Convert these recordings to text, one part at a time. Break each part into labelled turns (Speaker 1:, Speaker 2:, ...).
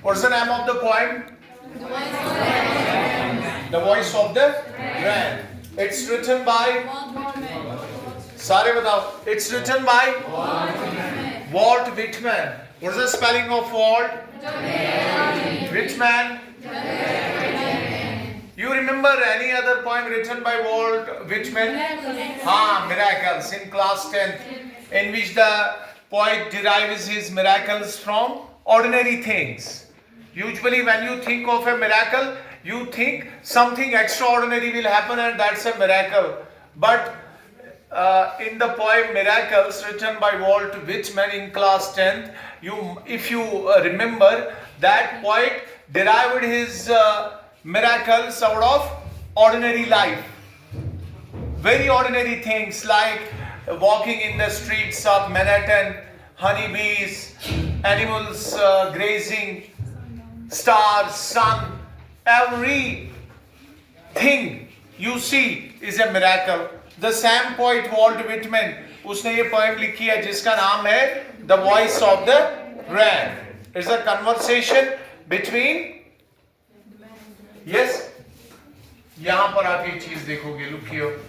Speaker 1: What's the name of the poem? The Voice of the Wren. It's written by सारे बताओ. It's written by Walt Whitman. What's the spelling of Walt? Whitman. You remember any other poem written by Walt Whitman? Miracles in class 10th, in which the poet derives his miracles from ordinary things. Usually when you think of a miracle, you think something extraordinary will happen and that's a miracle. But in the poem Miracles written by Walt Whitman in class 10th, if you remember, that poet derived his miracles out of ordinary life. Very ordinary things like walking in the streets of Manhattan, honeybees, animals grazing, stars, sun, everything you see is a miracle. The same poet Walt Whitman, उसने ये poem लिखी है जिसका नाम है The Voice of the Wren. It's a conversation between, yes, यहाँ पर आप ये चीज देखोगे, look here.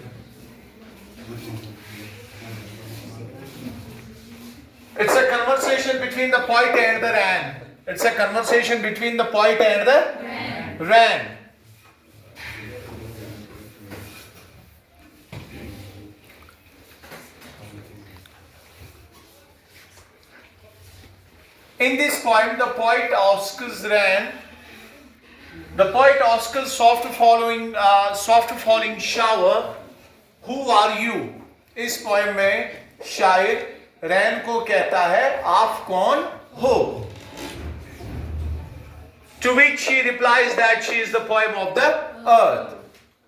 Speaker 1: It's a conversation between the poet and the wren. It's a conversation between the poet and the wren. In this poem, the poet asks wren, the poet asks soft falling shower, who are you? इस poem में शायर रैन को कहता है आप कौन हो? To which she replies that she is the poem of the earth.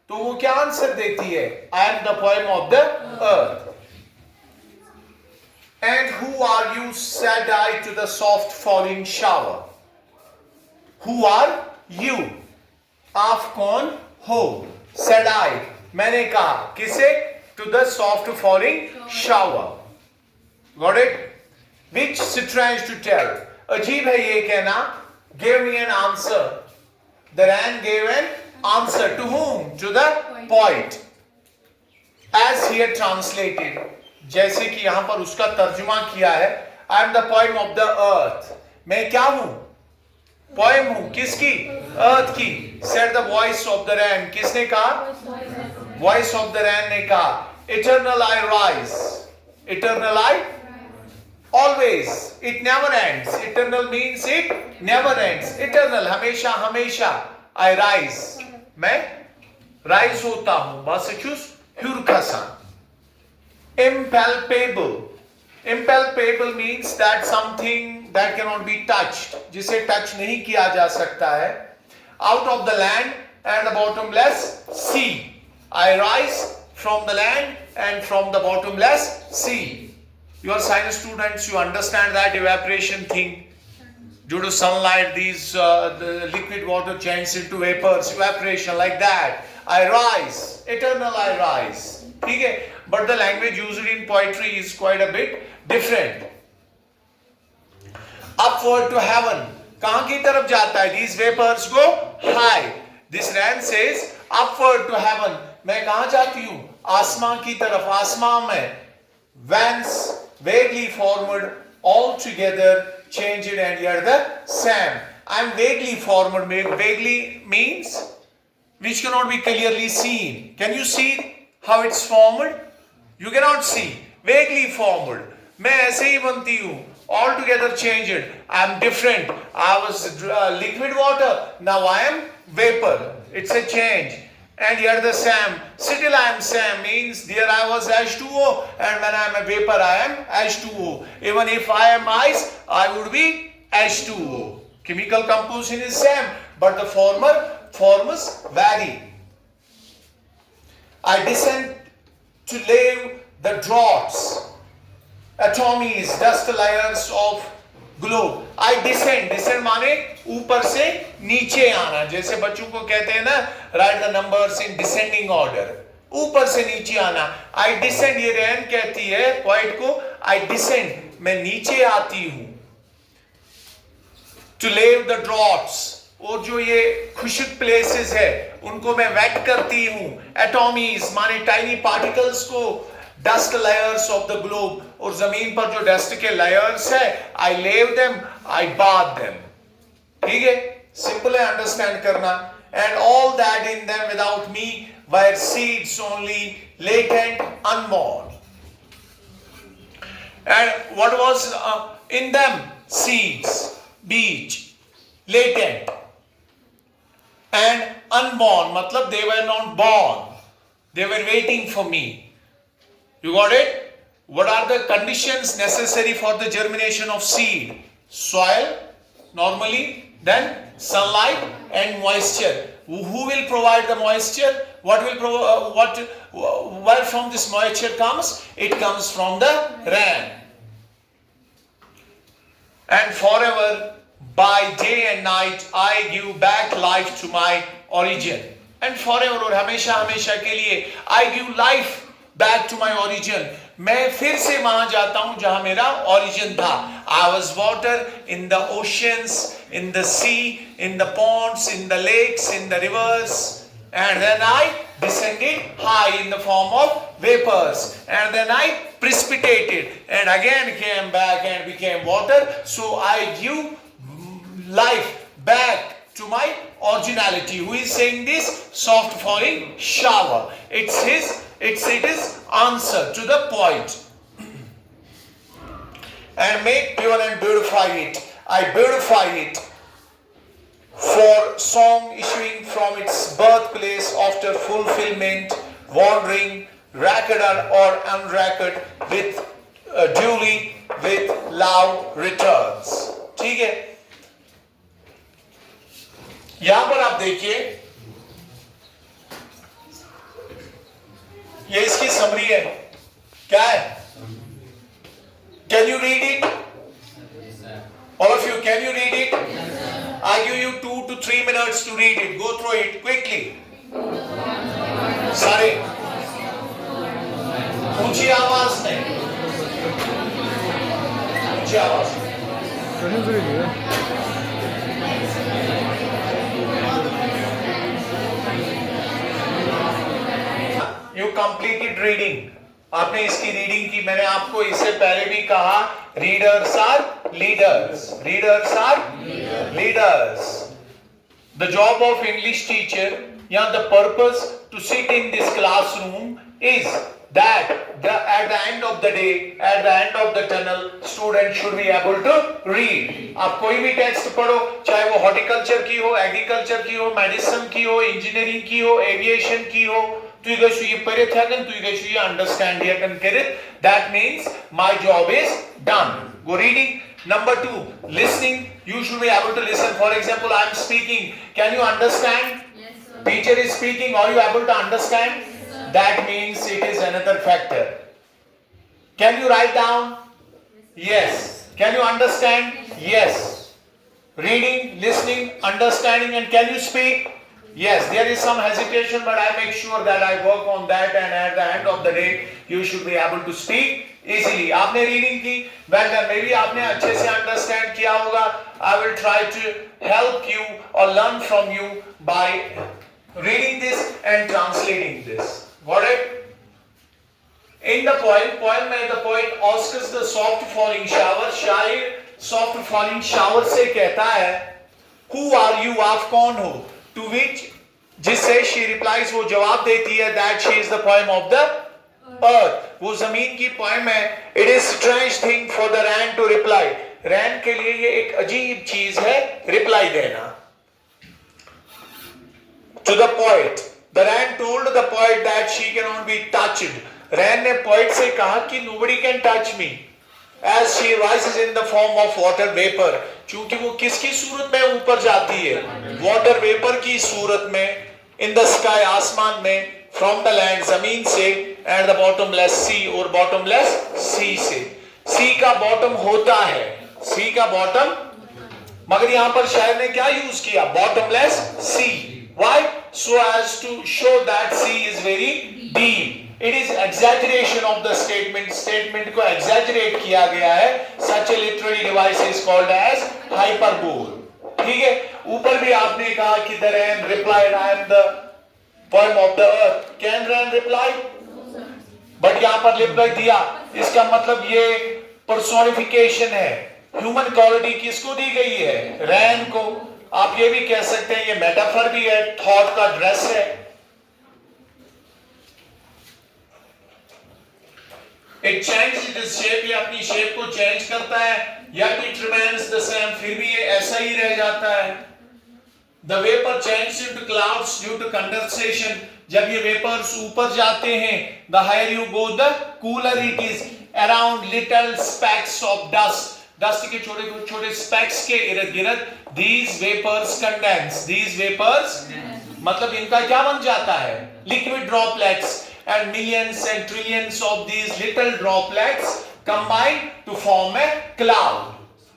Speaker 1: तो वो क्या आंसर देती है? I am the poem of the earth. And who are you, said I to the soft falling shower? Who are you? आप कौन हो? Said I, मैंने कहा किसे? To the soft falling shower. Got it? Which strange to tell. अजीब है ये कहना. Gave me an answer. The wren gave an answer to whom? To the poet. As he had translated. जैसे कि यहां पर उसका तर्जुमा किया है. I am the poem of the earth. मैं क्या हूं? Poem हूं. किसकी? Earth की. Said the voice of the wren. किसने कहा? Voice of the wren ने कहा. Eternal I rise. Eternal I always. It never ends. Eternal means it never ends. Eternal हमेशा हमेशा. I rise. मैं rise होता हूं. Basıçus hürkasan. Impalpable. Impalpable means that something that cannot be touched. जिसे touch नहीं किया जा सकता है. Out of the land and the bottomless sea. I rise from the land and from the bottomless sea. You are science students, you understand that evaporation thing. Due to sunlight, the liquid water changes into vapors, evaporation like that. I rise, eternal I rise. Okay? But the language used in poetry is quite a bit different. Upward to heaven. कहाँ की तरफ जाता है? These vapors go high. This wren says upward to heaven. मैं कहाँ जाती हूँ? आसमान की तरफ. आसमान में. Whence vaguely formed, all together changed and yet the same. I am vaguely formed. Vaguely means which cannot be clearly seen. Can you see how it's formed? You cannot see. Vaguely formed. मैं ऐसे ही बनती हूँ. Altogether changed. I am different. I was liquid water. Now I am vapor. It's a change. And yet the same. Still I am same means there I was H2O, and when I am a vapor I am H2O. Even if I am ice, I would be H2O. Chemical composition is same, but the forms vary. I descend to leave the draughts, atomies, dust layers of globe. I descend माने ऊपर से नीचे आना. जैसे बच्चों को कहते हैं ना, write the numbers in descending order. ऊपर से नीचे आना. I descend, ये रैन कहती है पोइट को, I descend, मैं नीचे आती हूँ. to lave the draughts, और जो ये खुश्क प्लेसेस है उनको मैं वेट करती हूँ. एटॉमीज माने टाइनी पार्टिकल्स को, dust layers of the globe, और जमीन पर जो डस्ट के लेयर्स है, आई लेव देम, आई बाथ देम. ठीक है, सिंपल है अंडरस्टैंड करना. And all that in them without me were seeds only, latent, unborn. And what was in them? Seeds, beach, latent, and unborn. Matlab they were not born. They were waiting for me. You got it? What are the conditions necessary for the germination of seed? Soil, normally, then sunlight and moisture. Who will provide the moisture? What will where from this moisture comes? It comes from the rain. And forever, by day and night, I give back life to my origin. And forever, और हमेशा हमेशा के लिए, I give life back to my origin. मैं फिर से वहां जाता हूं जहां मेरा origin था. I was water in the oceans, in the sea, in the ponds, in the lakes, in the rivers, and then I descended high in the form of vapors, and then I precipitated and again came back and became water. So I give life back to my originality. Who is saying this? Soft falling shower. It is answer to the poet. And make pure and beautify it. I beautify it for song issuing from its birthplace after fulfillment, wandering, racked or unracked, with duly with love returns. ठीक है, यहां पर आप देखिए, ये इसकी summary है. क्या है? Can you read it? All of you, can you read it? I give you 2 to 3 minutes to read it. Go through it quickly. सारे ऊंची आवाज नहीं, ऊंची आवाज. You completed reading. आपने इसकी रीडिंग की. मैंने आपको इससे पहले भी कहा, readers are leaders. Readers are leaders. The job of English teacher, या the purpose to sit in this classroom is that at the end of the day, at the end of the tunnel, student should be able to read. आप कोई भी text पढ़ो, चाहे वो horticulture की हो, agriculture की हो, मेडिसिन की हो, इंजीनियरिंग की हो, एविएशन की हो, tu gaisu ye parit hagen, tu gaisu ye understand ye kan kerit. That means my job is done. Go reading. Number 2, listening. You should be able to listen. For example, I am speaking. Can you understand? Yes, sir. Teacher is speaking. Are you able to understand? Yes, sir. That means it is another factor. Can you write down? Yes. Can you understand? Yes. Reading, listening, understanding, and can you speak? Yes, there is some hesitation, but I make sure that I work on that, and at the end of the day, you should be able to speak easily. आपने reading की, well done. Maybe आपने अच्छे से understand किया होगा. I will try to help you or learn from you by reading this and translating this. Got it? In the poem में the poet asks the soft falling shower. शायर soft falling shower से कहता है, who are you? आप कौन हो? To which, जिससे she replies, वो जवाब देती है, that she is the poem of the earth. वो जमीन की poem है. It is strange thing for the rain to reply. rain के लिए ये एक अजीब चीज है, reply देना. To the poet, the rain told the poet that she cannot be touched. rain ने poet से कहा कि nobody can touch me, as she rises in the form of water vapor. क्योंकि वो किसकी सूरत में ऊपर जाती है? वाटर वेपर की सूरत में. इन द स्काई, आसमान में. फ्रॉम द लैंड, जमीन से. एंड द बॉटमलेस सी, और बॉटमलेस सी से. सी का बॉटम होता है, सी का बॉटम, मगर यहां पर शायर ने क्या यूज किया? Bottomless sea. Why? So as to show that sea is very deep. It is exaggeration of the statement. Statement को exaggerate किया गया है. Such a literary device is called as hyperbole. ठीक है, ऊपर भी आपने कहा कि the rain replied, I am the worm of the earth. Can rain reply? But यहां पर रिप्लाई दिया, इसका मतलब ये पर्सोनिफिकेशन है. ह्यूमन क्वालिटी किसको दी गई है? रैन को. आप ये भी कह सकते हैं ये मेटाफर भी है, थॉट का ड्रेस है. इट चेंज इट्स शेप, ये अपनी शेप को चेंज करता है, या इट रिमेन्स द सेम, फिर भी ये ऐसा ही रह जाता है. The vapour change into clouds due to condensation. जब ये वेपर्स ऊपर जाते हैं, the higher you go the cooler it is. Around little specks of dust, dust के छोटे छोटे स्पैक्स के इर्द गिर्द these vapours condense. These vapours मतलब इनका क्या बन जाता है? Liquid droplets. And millions and trillions of these little droplets combine to form a cloud.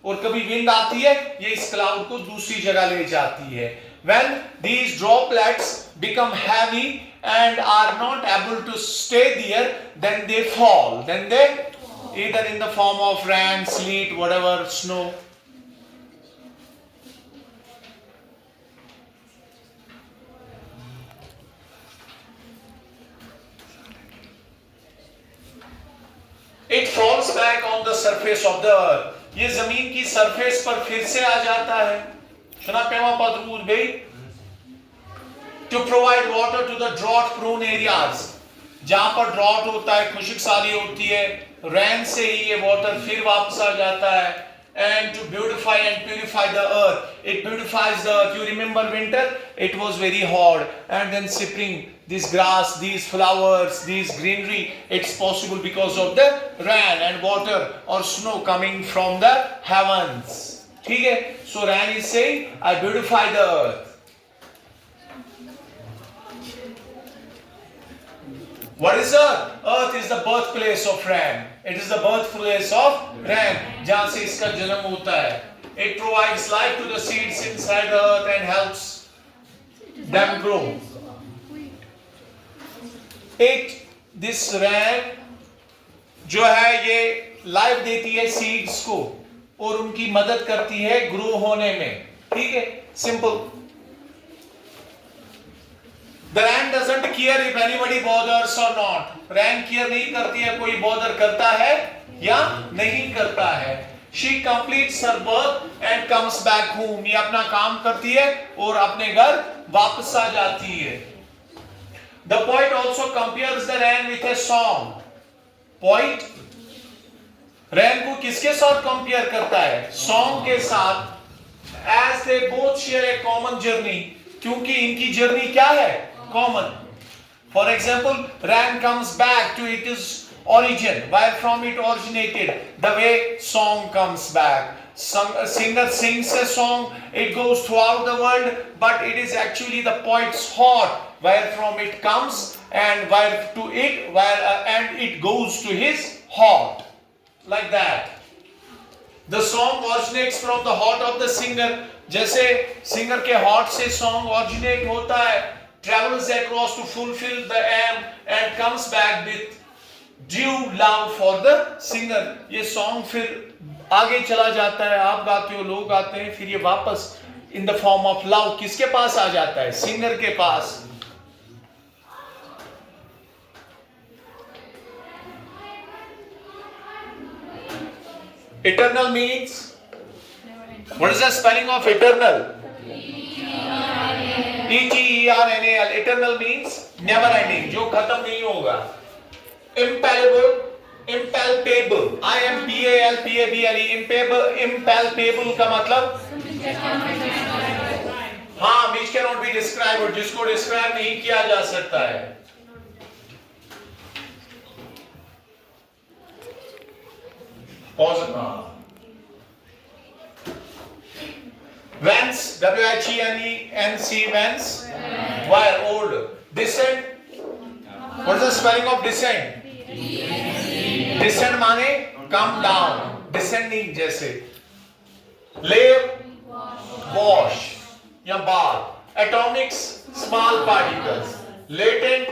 Speaker 1: और कभी विंड आती है, ये इस क्लाउड को दूसरी जगह ले जाती है. When these droplets become heavy and are not able to stay there, then they fall. Then they either in the form of rain, sleet, whatever, snow. It falls back on the surface of the earth. ये जमीन की surface पर फिर से आ जाता है. सुना पेवा पदरूर भाई? To provide water to the drought prone areas. जहां पर ड्रॉट होता है, खुश्क साली होती है, रैन से ही ये वाटर फिर वापस आ जाता है. And to beautify and purify the earth. It beautifies the earth. You remember winter? It was very hot. And then spring, this grass, these flowers, these greenery, it's possible because of the rain and water or snow coming from the heavens. ठीक है? So rain is saying, I beautify the earth. What is earth? Earth is the birthplace of rain. It is the birthplace of rain. जहां से इसका जन्म होता है. It provides life to the seeds inside the earth and helps them grow. This rain जो है ये life देती है सीड्स को और उनकी मदद करती है ग्रो होने में. ठीक है, simple. The rain doesn't care if anybody bothers or not. Rain care नहीं करती है कोई bother करता है या नहीं करता है. She completes her birth and comes back home. ये अपना काम करती है और अपने घर वापस आ जाती है. The poet also compares the rain with a song. Poet rain को किसके साथ compare करता है? Song के साथ. As they both share a common journey. क्योंकि इनकी जर्नी क्या है? Common. For example, rain comes back to its origin, where from it originated. The way song comes back. A singer sings a song, it goes throughout the world, but it is actually the poet's heart, where from it comes and and it goes to his heart, like that. The song originates from the heart of the singer. जैसे singer के heart से song originate होता है, travels across to fulfill the aim and comes back with due love for the singer. ये song फिर आगे चला जाता है, आप गाते हो, लोग गाते हैं, फिर ये वापस in the form of love किसके पास आ जाता है? सिंगर के पास. Eternal means, what is the spelling of eternal? E-T-E-R-N-A-L. Eternal means never ending, जो खत्म नहीं होगा. Impalpable, impalpable. I-M-P-A-L-P-A-B-L-E. Impalpable का मतलब हाँ, which cannot be described, जिसको describe नहीं किया जा सकता है. Pause. Vents, W-H-E-N-E-N-C, vents. Wire, old. Descent. What is the spelling of descent? Descent माने come down. Descending जैसे. Lay, wash या bath. Atomics, small particles. Latent,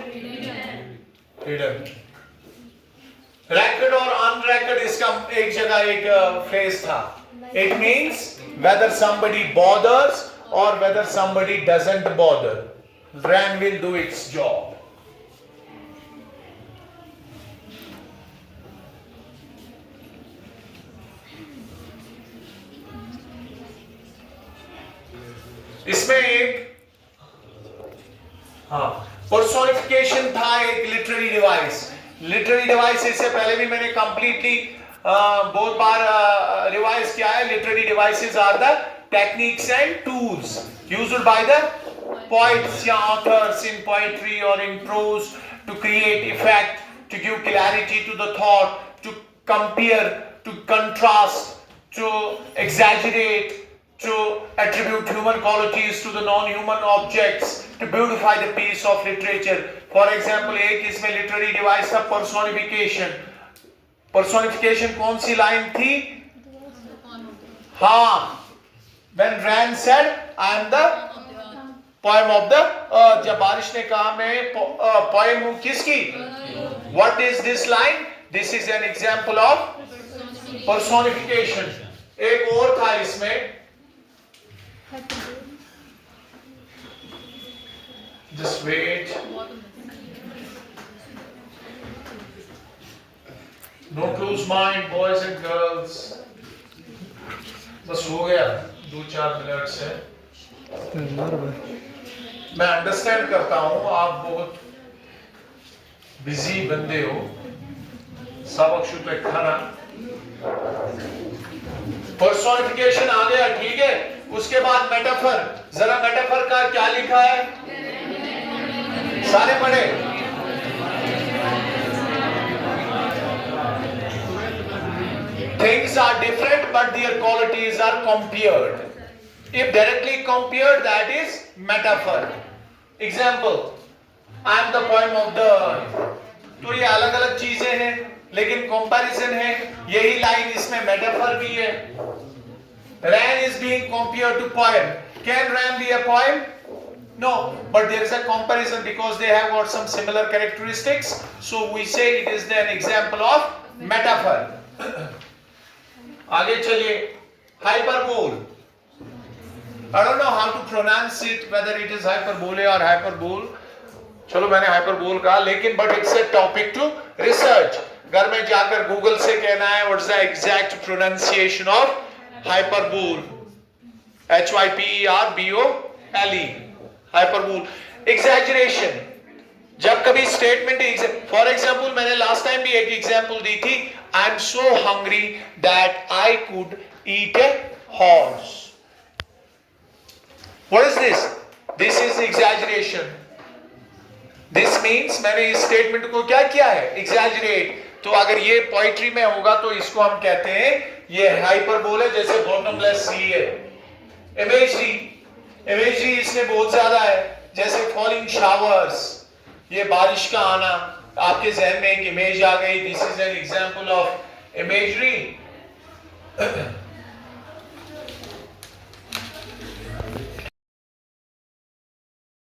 Speaker 1: hidden. Racket और unracket इसका एक जगह एक phrase था. It means whether somebody bothers or whether somebody doesn't bother, rain will do its job. इसमें एक पर्सोनिफिकेशन था, एक लिटरेरी डिवाइस. लिटरेरी डिवाइस इससे पहले भी मैंने कंप्लीटली बहुत बार रिवाइज किया है. Literary devices are the techniques and tools used by the poets या authors in poetry or in prose to create effect, to give clarity to the thought, to compare, to contrast, to exaggerate, to attribute human qualities to the non-human objects, to beautify the piece of literature. For example, एक इसमें literary device था personification. Personification कौन सी line थी? हाँ, when Rand said, I am the poem of the earth. जब बारिश ने कहा मैं poem हूँ किसकी? What is this line? This is an example of personification. एक और था इसमें. Just wait. No close mind, boys and girls. बस हो गया 2-4 मिनट से. मैं अंडरस्टैंड करता हूँ आप बहुत बिजी बंदे हो. सबक शुरू खाना. पर्सोनिफिकेशन आ गया, ठीक है. उसके बाद मेटाफर. जरा मेटाफर का क्या लिखा है? सारे पढ़े. Things are different but their qualities are compared. If directly compared, that is metaphor. Example, I am the poem of the earth. तो ये अलग अलग चीजें हैं लेकिन कंपैरिजन है. यही लाइन इसमें मेटाफर भी है. Rain is being compared to poem. Can rain be a poem? No, but there is a comparison because they have got some similar characteristics. So we say it is an example of metaphor. आगे चलिए. Hyperbole. I don't know how to pronounce it, whether it is hyperbole or hyperbole. चलो मैंने hyperbole कहा, लेकिन but it's a topic to research. घर में जाकर Google से कहना है what's the exact pronunciation of hyperbole. Hyperbole. Hyperbole. Exaggeration. जब कभी statement, for example, मैंने last time भी एक example दी थी. I'm so hungry that I could eat a horse. What is this? This is exaggeration. This means मैंने इस statement को क्या किया है? Exaggerate. तो अगर ये poetry में होगा तो इसको हम कहते हैं ये hyperbole है, जैसे bottomless sea है. Imagery इसमें बहुत ज्यादा है, जैसे falling showers, ये बारिश का आना. आपके जहन में एक इमेज आ गई. This is an example of imagery.